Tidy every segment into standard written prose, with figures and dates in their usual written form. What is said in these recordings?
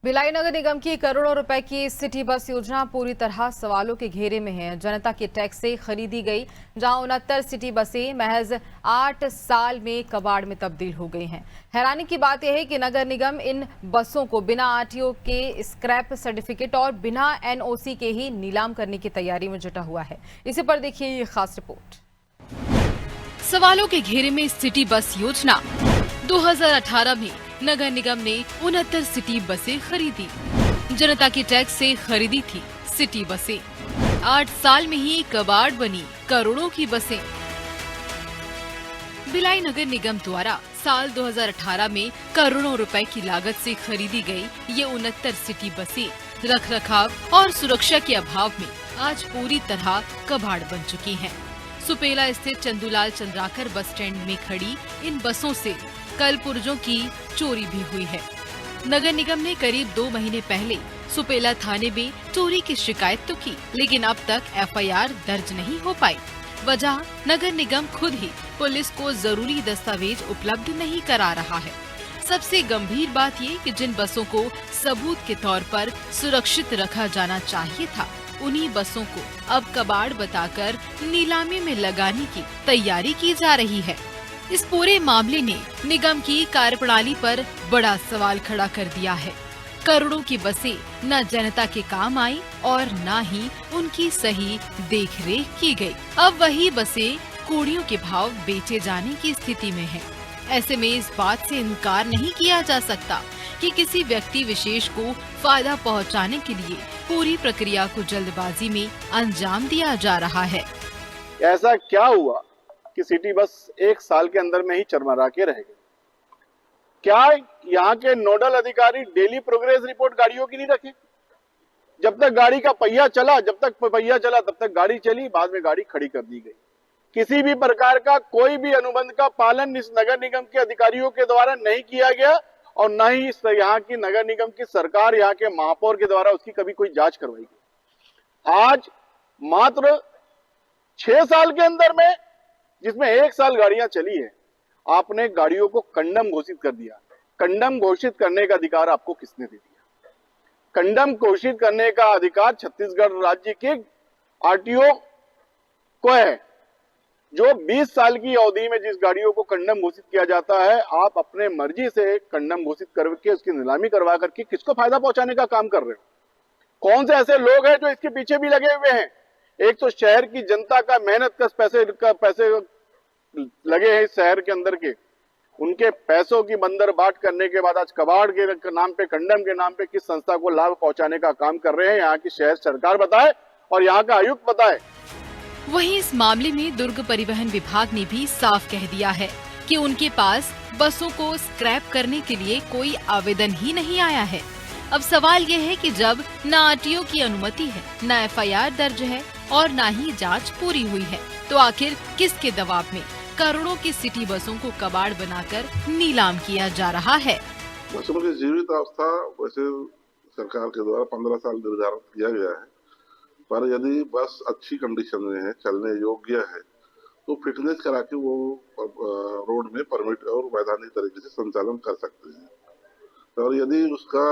भिलाई नगर निगम की करोड़ों रुपए की सिटी बस योजना पूरी तरह सवालों के घेरे में है। जनता के टैक्स से खरीदी गई, जहां 69 सिटी बसें महज 8 साल में कबाड़ में तब्दील हो गई हैं। हैरानी की बात यह है कि नगर निगम इन बसों को बिना आरटीओ के स्क्रैप सर्टिफिकेट और बिना एनओसी के ही नीलाम करने की तैयारी में जुटा हुआ है। इसी पर देखिए ये खास रिपोर्ट। सवालों के घेरे में सिटी बस योजना। 2018 में नगर निगम ने 69 सिटी बसें खरीदी। जनता के टैक्स से खरीदी थी सिटी बसें। 8 साल में ही कबाड़ बनी करोड़ों की बसें। भिलाई नगर निगम द्वारा साल 2018 में करोड़ों रुपए की लागत से खरीदी गई ये 69 सिटी बसें रख रखाव और सुरक्षा के अभाव में आज पूरी तरह कबाड़ बन चुकी हैं। सुपेला स्थित चंदूलाल चंद्राकर बस स्टैंड में खड़ी इन बसों से कल पुर्जों की चोरी भी हुई है। नगर निगम ने करीब 2 महीने पहले सुपेला थाने में चोरी की शिकायत तो की, लेकिन अब तक एफआईआर दर्ज नहीं हो पाई। वजह नगर निगम खुद ही पुलिस को जरूरी दस्तावेज उपलब्ध नहीं करा रहा है। सबसे गंभीर बात ये कि जिन बसों को सबूत के तौर पर सुरक्षित रखा जाना चाहिए था, उन्हीं बसों को अब कबाड़ बताकर नीलामी में लगाने की तैयारी की जा रही है। इस पूरे मामले ने निगम की कार्यप्रणाली पर बड़ा सवाल खड़ा कर दिया है। करोड़ों की बसें न जनता के काम आई और न ही उनकी सही देखरेख की गई। अब वही बसें कौड़ियों के भाव बेचे जाने की स्थिति में है। ऐसे में इस बात से इनकार नहीं किया जा सकता कि किसी व्यक्ति विशेष को फायदा पहुंचाने के लिए पूरी प्रक्रिया को जल्दबाजी में अंजाम दिया जा रहा है। ऐसा क्या हुआ कि सिटी बस 1 साल के अंदर में ही चरमरा के रह गई? क्या यहाँ के नोडल अधिकारी डेली प्रोग्रेस रिपोर्ट गाड़ियों की नहीं रखे? जब तक गाड़ी का पहिया चला, तब तक गाड़ी चली, बाद में गाड़ी खड़ी कर दी गई। किसी भी प्रकार का कोई भी अनुबंध का पालन इस नगर निगम के अधिकारियों के द्वारा नहीं किया गया और न ही यहाँ की नगर निगम की सरकार, यहाँ के महापौर के द्वारा उसकी कभी कोई जांच करवाई गई। आज मात्र 6 साल के अंदर में, जिसमें 1 साल गाड़ियां चली है, आपने गाड़ियों को कंडम घोषित कर दिया। कंडम घोषित करने का अधिकार आपको किसने दे दिया? कंडम घोषित करने का अधिकार छत्तीसगढ़ राज्य के आरटीओ को है, जो 20 साल की अवधि में जिस गाड़ियों को कंडम घोषित किया जाता है, आप अपने मर्जी से कंडम घोषित करके उसकी नीलामी करवा करके किसको फायदा पहुंचाने का काम कर रहे हो? कौन से ऐसे लोग हैं जो इसके पीछे भी लगे हुए हैं? एक तो शहर की जनता का मेहनत का पैसे लगे हैं इस शहर के अंदर के, उनके पैसों की बंदर बाट करने के बाद आज कबाड़ के नाम पे, कंडम के नाम पे किस संस्था को लाभ पहुंचाने का काम कर रहे हैं, यहाँ की शहर सरकार बताए और यहाँ का आयुक्त बताए। वहीं इस मामले में दुर्ग परिवहन विभाग ने भी साफ कह दिया है कि उनके पास बसों को स्क्रैप करने के लिए कोई आवेदन ही नहीं आया है। अब सवाल ये है कि जब न आरटीओ की अनुमति है, न एफआईआर दर्ज है और न ही जांच पूरी हुई है, तो आखिर किसके दबाव में करोड़ों की सिटी बसों को कबाड़ बनाकर नीलाम किया जा रहा है? बसों की जीवित अवस्था वैसे सरकार के द्वारा 15 साल निर्धारित किया गया है, पर यदि बस अच्छी कंडीशन में है, चलने योग्य है, तो फिटनेस करा के वो रोड में परमिट और वैधानिक तरीके से संचालन कर सकते हैं। और यदि उसका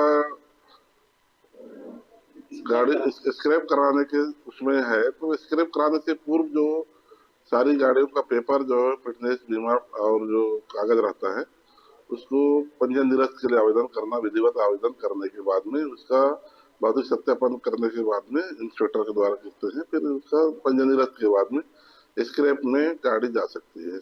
गाड़ी स्क्रैप कराने के उसमें है, तो स्क्रैप कराने से पूर्व जो सारी गाड़ियों का पेपर जो है, फिटनेस, बीमा और जो कागज रहता है, उसको पंजीयन निरस्त के लिए आवेदन करना, विधिवत आवेदन करने के बाद में उसका भौतिक सत्यापन करने के बाद में इंस्पेक्टर के द्वारा करते हैं, फिर उसका पंजीयन निरस्त के बाद में स्क्रैप में गाड़ी जा सकती है।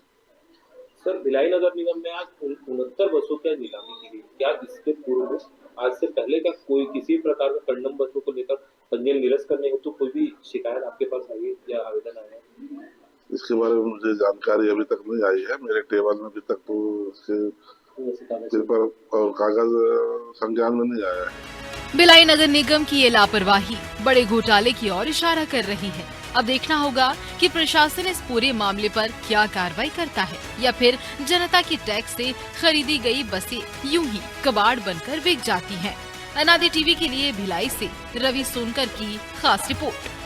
सर, भिलाई नगर निगम में आज 69 बसों की नीलामी की गई। क्या इसके पूर्व आज से पहले क्या कोई किसी प्रकार का कंडम बसों को लेकर पंजीयन निरस्त करने हेतु तो कोई भी शिकायत आपके पास आई है या आवेदन आया है? इसके बारे में मुझे जानकारी अभी तक नहीं आई है। मेरे टेबल में अभी तक तो इसके पेपर और कागज संज्ञान में नहीं आया है। भिलाई नगर निगम की ये लापरवाही बड़े घोटाले की ओर इशारा कर रही है। अब देखना होगा कि प्रशासन इस पूरे मामले पर क्या कार्रवाई करता है या फिर जनता के टैक्स से खरीदी गई बसें यूं ही कबाड़ बनकर बिक जाती हैं। अनादि टीवी के लिए भिलाई से रवि सोनकर की खास रिपोर्ट।